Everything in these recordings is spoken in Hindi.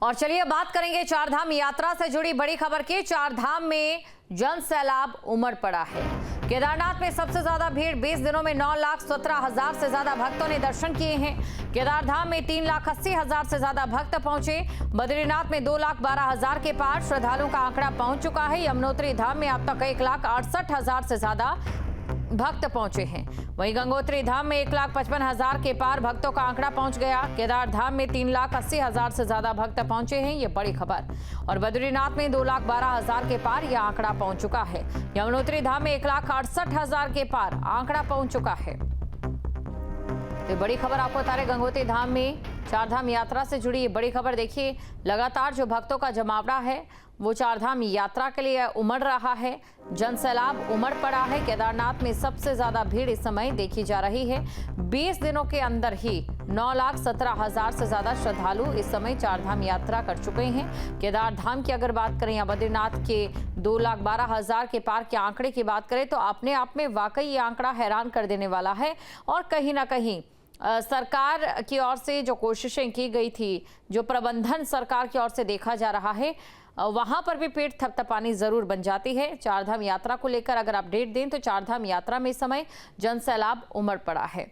और चलिए बात करेंगे चारधाम यात्रा से जुड़ी बड़ी खबर की। चारधाम में जन सैलाब उमड़ पड़ा है। केदारनाथ में सबसे ज्यादा भीड़, 20 दिनों में 9,17,000 से ज्यादा भक्तों ने दर्शन किए हैं। केदारधाम में 3,80,000 से ज्यादा भक्त पहुंचे। बद्रीनाथ में 2,12,000 के पार श्रद्धालुओं का आंकड़ा पहुंच चुका है। यमुनोत्री धाम में अब तक 1,68,000 से ज्यादा भक्त पहुंचे हैं। वहीं गंगोत्री धाम में 1,55,000 के पार भक्तों का आंकड़ा पहुंच गया। केदार धाम में 3,80,000 से ज्यादा भक्त पहुंचे हैं, ये बड़ी खबर। और बद्रीनाथ में 2,12,000 के पार यह आंकड़ा पहुंच चुका है। यमुनोत्री धाम में 1,68,000 के पार आंकड़ा पहुंच चुका है। तो बड़ी खबर आपको बता रहे, गंगोत्री धाम में चारधाम यात्रा से जुड़ी ये बड़ी खबर। देखिए, लगातार जो भक्तों का जमावड़ा है वो चारधाम यात्रा के लिए उमड़ रहा है। जन सैलाब उमड़ पड़ा है। केदारनाथ में सबसे ज्यादा भीड़ इस समय देखी जा रही है। 20 दिनों के अंदर ही 9,17,000 से ज्यादा श्रद्धालु इस समय चारधाम यात्रा कर चुके हैं। केदार धाम की अगर बात करें या बद्रीनाथ के 2,12,000 के पार के आंकड़े की बात करें तो अपने आप में वाकई ये आंकड़ा हैरान कर देने वाला है। और कहीं ना कहीं सरकार की ओर से जो कोशिशें की गई थी, जो प्रबंधन सरकार की ओर से देखा जा रहा है, वहां पर भी पेट थपथपानी जरूर बन जाती है। चारधाम यात्रा को लेकर अगर अपडेट दें तो चारधाम यात्रा में इस समय जन सैलाब उमड़ पड़ा है।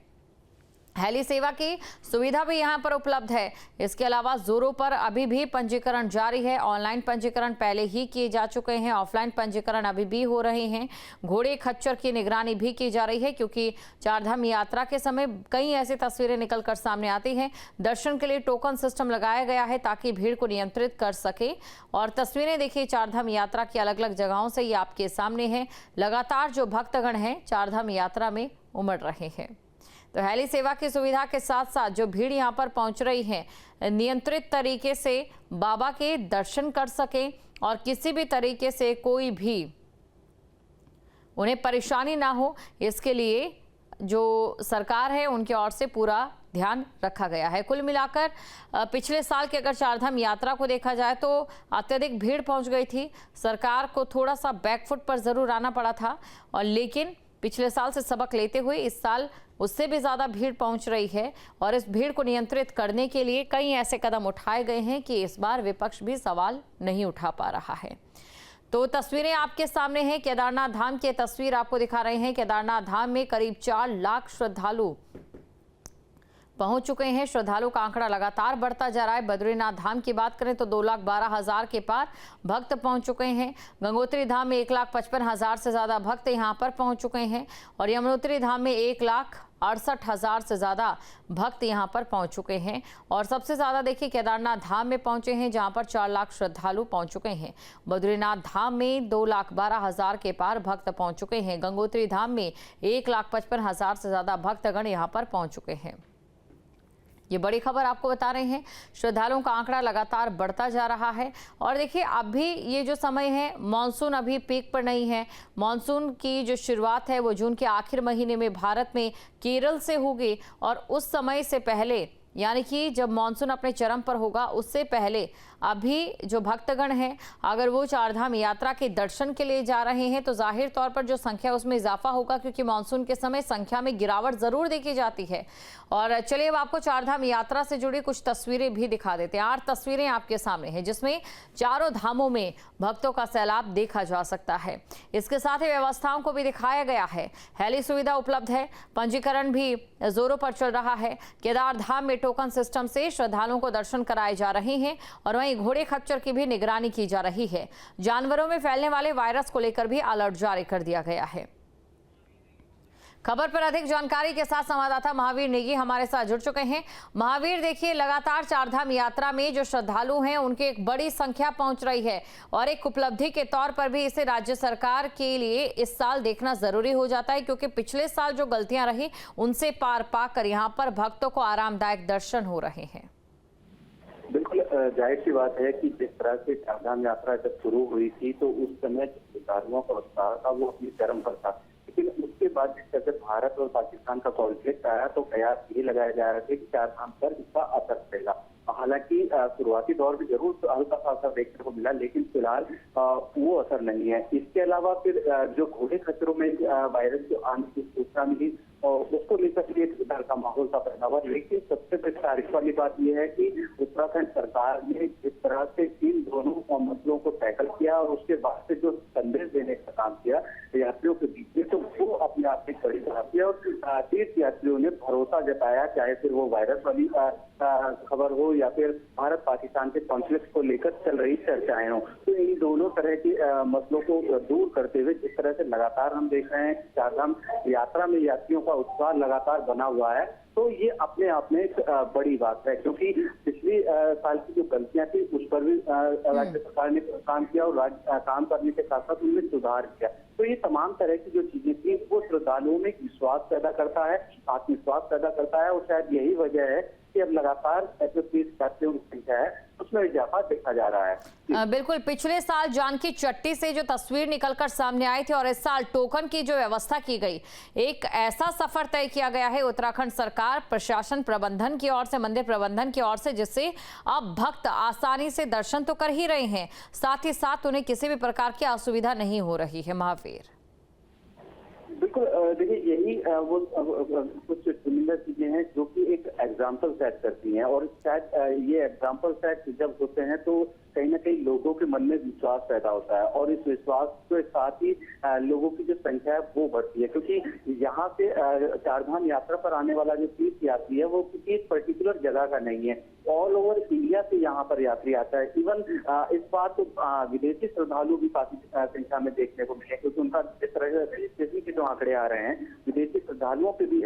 हेली सेवा की सुविधा भी यहां पर उपलब्ध है। इसके अलावा जोरों पर अभी भी पंजीकरण जारी है। ऑनलाइन पंजीकरण पहले ही किए जा चुके हैं, ऑफलाइन पंजीकरण अभी भी हो रहे हैं। घोड़े खच्चर की निगरानी भी की जा रही है, क्योंकि चारधाम यात्रा के समय कई ऐसी तस्वीरें निकलकर सामने आती हैं। दर्शन के लिए टोकन सिस्टम लगाया गया है ताकि भीड़ को नियंत्रित कर सके। और तस्वीरें देखिए चारधाम यात्रा की अलग अलग जगहों से, ये आपके सामने है। लगातार जो भक्तगण हैं चारधाम यात्रा में उमड़ रहे हैं। तो हेली सेवा की सुविधा के साथ साथ जो भीड़ यहाँ पर पहुंच रही है, नियंत्रित तरीके से बाबा के दर्शन कर सके और किसी भी तरीके से कोई भी उन्हें परेशानी ना हो, इसके लिए जो सरकार है उनकी ओर से पूरा ध्यान रखा गया है। कुल मिलाकर पिछले साल की अगर चारधाम यात्रा को देखा जाए तो अत्यधिक भीड़ पहुंच गई थी। सरकार को थोड़ा सा बैकफुट पर जरूर आना पड़ा था, और लेकिन पिछले साल से सबक लेते हुए इस साल उससे भी ज्यादा भीड़ पहुंच रही है। और इस भीड़ को नियंत्रित करने के लिए कई ऐसे कदम उठाए गए हैं कि इस बार विपक्ष भी सवाल नहीं उठा पा रहा है। तो तस्वीरें आपके सामने हैं। केदारनाथ धाम की तस्वीर आपको दिखा रहे हैं। केदारनाथ धाम में करीब 4 लाख श्रद्धालु पहुंच चुके हैं। श्रद्धालु का आंकड़ा लगातार बढ़ता जा रहा है। बद्रीनाथ धाम की बात करें तो 2,12,000 के पार भक्त पहुंच चुके हैं। गंगोत्री धाम में 1,55,000 से ज्यादा भक्त यहां पर पहुंच चुके हैं। और यमुनोत्री धाम में 1,68,000 से ज्यादा भक्त यहां पर पहुंच चुके हैं। और सबसे ज्यादा देखिए केदारनाथ धाम में पहुंचे हैं, जहां पर 4 लाख श्रद्धालु पहुंच चुके हैं। बद्रीनाथ धाम में 2,12,000 के पार भक्त पहुंच चुके हैं। गंगोत्री धाम में 1,55,000 से ज्यादा भक्तगण यहां पर पहुंच चुके हैं। ये बड़ी खबर आपको बता रहे हैं। श्रद्धालुओं का आंकड़ा लगातार बढ़ता जा रहा है। और देखिए अभी ये जो समय है, मानसून अभी पीक पर नहीं है। मानसून की जो शुरुआत है वो जून के आखिर महीने में भारत में केरल से होगी। और उस समय से पहले, यानी कि जब मानसून अपने चरम पर होगा उससे पहले अभी जो भक्तगण हैं, अगर वो चारधाम यात्रा के दर्शन के लिए जा रहे हैं तो जाहिर तौर पर जो संख्या उसमें इजाफा होगा, क्योंकि मानसून के समय संख्या में गिरावट जरूर देखी जाती है। और चलिए अब आपको चारधाम यात्रा से जुड़ी कुछ तस्वीरें भी दिखा देते हैं। 8 तस्वीरें आपके सामने हैं, जिसमें चारों धामों में भक्तों का सैलाब देखा जा सकता है। इसके साथ ही व्यवस्थाओं को भी दिखाया गया है। हेली सुविधा उपलब्ध है, पंजीकरण भी जोरों पर चल रहा है। केदार धाम में टोकन सिस्टम से श्रद्धालुओं को दर्शन कराए जा रहे हैं। और वहीं घोड़े खच्चर की भी निगरानी की जा रही है। जानवरों में फैलने वाले वायरस को लेकर भी अलर्ट जारी कर दिया गया है। खबर पर अधिक जानकारी के साथ संवाददाता महावीर नेगी हमारे साथ जुड़ चुके हैं। महावीर, देखिए लगातार चारधाम यात्रा में जो श्रद्धालु हैं उनकी एक बड़ी संख्या पहुंच रही है, और एक उपलब्धि के तौर पर भी इसे राज्य सरकार के लिए इस साल देखना जरूरी हो जाता है, क्योंकि पिछले साल जो गलतियां रही उनसे पार पाकर यहाँ पर भक्तों को आरामदायक दर्शन हो रहे हैं। बिल्कुल जाहिर सी बात है कि जिस तरह से चारधाम यात्रा जब शुरू हुई थी तो उस समय श्रद्धालुओं का उत्साह था वो अपनी चरम पर था। लेकिन उसके बाद जब भारत और पाकिस्तान का कॉन्फ्लिक्ट आया तो कयास ये लगाया जा रहा था कि चारधाम पर इसका असर पड़ेगा। हालांकि शुरुआती दौर में जरूर हल्का सा असर देखने को मिला, लेकिन फिलहाल वो असर नहीं है। इसके अलावा फिर जो घोड़े खच्चरों में वायरस के आने की सूचना मिली उसको लेकर के एक डर का माहौल सा पैदा हुआ। लेकिन सबसे तारीफ वाली बात यह है कि उत्तराखंड सरकार ने जिस तरह से इन दोनों मसलों को टैकल किया और उसके बाद से जो संदेश देने का काम किया यात्रियों के बीच में, तो वो अपने आप में बड़ी बात है। और तीर्थ यात्रियों ने भरोसा जताया, चाहे फिर वो वायरस वाली खबर हो या फिर भारत पाकिस्तान के कॉन्फ्लिक्ट को लेकर चल रही चर्चाएं हो, तो इन दोनों तरह के मसलों को दूर करते हुए जिस तरह से लगातार हम देख रहे हैं चारधाम यात्रा में यात्रियों का उत्साह लगातार बना हुआ है, तो ये अपने आप में एक बड़ी बात है। क्योंकि पिछली साल की जो गलतियां थी उस पर भी राज्य सरकार ने काम किया और काम करने के साथ साथ उनमें सुधार किया। तो ये तमाम तरह की जो चीजें थी वो श्रद्धालुओं में विश्वास पैदा करता है, आत्मविश्वास पैदा करता है, और शायद यही वजह है कि अब लगातार जो तीर्थ यात्रियों की संख्या है उसमें इजाफा देखा जा रहा है। बिल्कुल, पिछले साल जानकी चट्टी से जो तस्वीर निकलकर सामने आई थी और इस साल टोकन की जो व्यवस्था की गई, एक ऐसा सफर तय किया गया है उत्तराखंड सरकार, प्रशासन, प्रबंधन की ओर से, मंदिर प्रबंधन की ओर से, जिससे अब भक्त आसानी से दर्शन तो कर ही रहे हैं, साथ ही साथ उन्हें किसी भी प्रकार की असुविधा नहीं हो रही है। महावीर, बिल्कुल, देखिए यही वो कुछ चुनिंदा चीजें हैं जो कि एक एग्जाम्पल सेट करती हैं, और शायद ये एग्जाम्पल सेट जब होते हैं तो कहीं ना कहीं लोगों के मन में विश्वास पैदा होता है, और इस विश्वास के साथ ही लोगों की जो संख्या है वो बढ़ती है। क्योंकि यहाँ से चारधाम यात्रा पर आने वाला जो तीर्थ यात्री है वो किसी एक पर्टिकुलर जगह का नहीं है, ऑल ओवर इंडिया से यहाँ पर यात्री आता है। इवन इस बार तो विदेशी श्रद्धालु भी काफी संख्या में देखने को मिले, क्योंकि उनका जिस तरह रजिस्ट्रेशन के जो आंकड़े आ रहे हैं विदेशी श्रद्धालुओं पे भी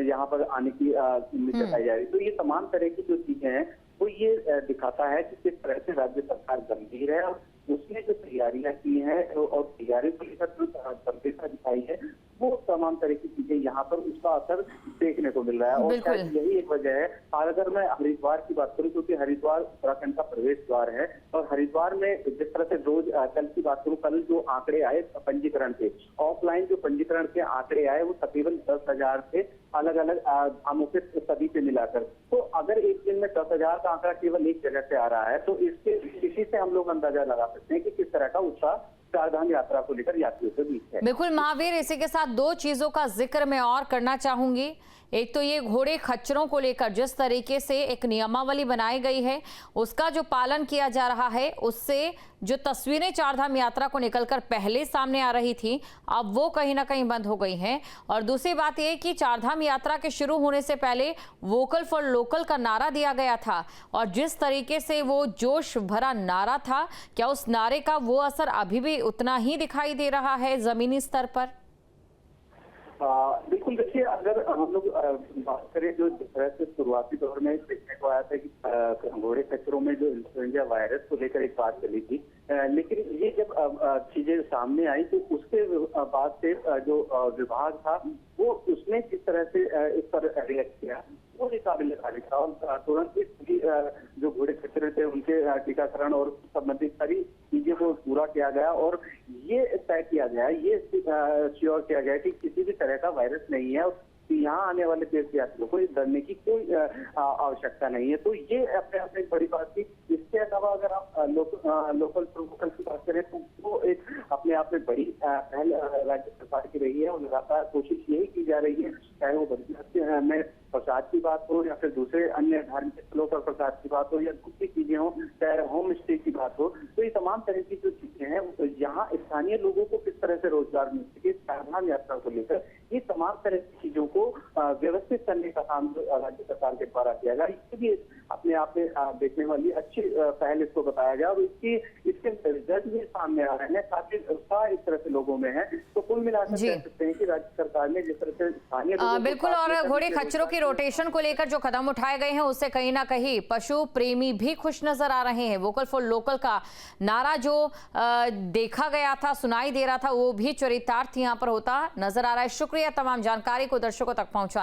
यहाँ पर आने की उम्मीद जताई जा रही है। तो ये तमाम तरह की जो चीजें हैं वो ये दिखाता है कि किस तरह से राज्य सरकार गंभीर है और उसने जो तैयारियां की हैं और तैयारियों को लेकर जो गंभीरता दिखाई है, वो तमाम तरह की चीजें यहाँ पर उसका असर देखने को मिल रहा है। और शायद यही एक वजह है। और अगर मैं हरिद्वार की बात करूँ, क्योंकि हरिद्वार उत्तराखंड का प्रवेश द्वार है, और हरिद्वार में जिस तरह से रोज कल की बात करूँ, कल जो आंकड़े आए पंजीकरण के, ऑफलाइन जो पंजीकरण के आंकड़े आए वो तकरीबन 10,000 थे अलग अलग धामों के सभी से मिलाकर। तो अगर एक दिन में 10,000 का आंकड़ा केवल एक जगह से आ रहा है, तो इसी से हम लोग अंदाजा लगा सकते हैं कि किस तरह का उत्साह चारधाम यात्रा को लेकर यात्रियों के बीच है। बिल्कुल महावीर, इसी के साथ दो चीजों का जिक्र मैं और करना चाहूंगी। एक तो ये घोड़े खच्चरों को लेकर जिस तरीके से एक नियमावली बनाई गई है उसका जो पालन किया जा रहा है, उससे जो तस्वीरें चारधाम यात्रा को निकलकर पहले सामने आ रही थी अब वो कहीं ना कहीं बंद हो गई हैं। और दूसरी बात ये कि चारधाम यात्रा के शुरू होने से पहले वोकल फॉर लोकल का नारा दिया गया था, और जिस तरीके से वो जोश भरा नारा था, क्या उस नारे का वो असर अभी भी उतना ही दिखाई दे रहा है जमीनी स्तर पर? बिल्कुल, देखिए अगर हम लोग बात करें जो जिस तरह से शुरुआती दौर में देखने को आया था कि घोड़े खच्चरों में जो इन्फ्लुएंजा वायरस को लेकर एक बात चली थी, लेकिन ये जब चीजें सामने आई तो उसके बाद से जो विभाग था वो उसने किस तरह से इस पर रिएक्ट किया वो भी काबिल तारीफ था, और तुरंत ही जो घोड़े खच्चर थे उनके टीकाकरण और संबंधित सारी चीजें को पूरा किया गया, और ये तय किया गया, ये श्योर किया गया कि किसी भी तरह का वायरस नहीं है, यहाँ आने वाले तीर्थ यात्रियों को डरने की कोई आवश्यकता नहीं है। तो ये अपने आप में बड़ी बात थी। इसके अलावा अगर आप लोकल प्रोटोकॉल की बात करें तो वो एक अपने आप में बड़ी पहल राज्य सरकार की रही है, और लगातार कोशिश यही की जा रही है, चाहे वो बद्रीनाथ में प्रसाद की बात हो या फिर दूसरे अन्य धार्मिक स्थलों पर प्रसाद की बात हो या दूसरी चीजें हो, चाहे होम स्टे की बात हो, तो ये तमाम तरह की जो चीजें हैं यहाँ स्थानीय लोगों को किस तरह से रोजगार मिल सके, चारधाम यात्रा को लेकर ये तमाम तरह की चीजों को व्यवस्थित करने का काम राज्य सरकार के द्वारा किया गया, इसके भी अपने आप में देखने वाली अच्छी पहल इसको बताया गया, और इसके रिजल्ट भी सामने आ रहे हैं, काफी उत्साह इस तरह से लोगों में है। तो कुल मिलाकर कह सकते हैं कि राज्य सरकार ने जिस तरह से स्थानीय बिल्कुल, और घोड़े खच्चरों की रोटेशन को लेकर जो कदम उठाए गए हैं उससे कहीं ना कहीं पशु प्रेमी भी खुश नजर आ रहे हैं। वोकल फॉर लोकल का नारा जो देखा गया था, सुनाई दे रहा था, वो भी चरितार्थ यहाँ पर होता नजर आ रहा है। शुक्रिया तमाम जानकारी को दर्शकों तक पहुंचाने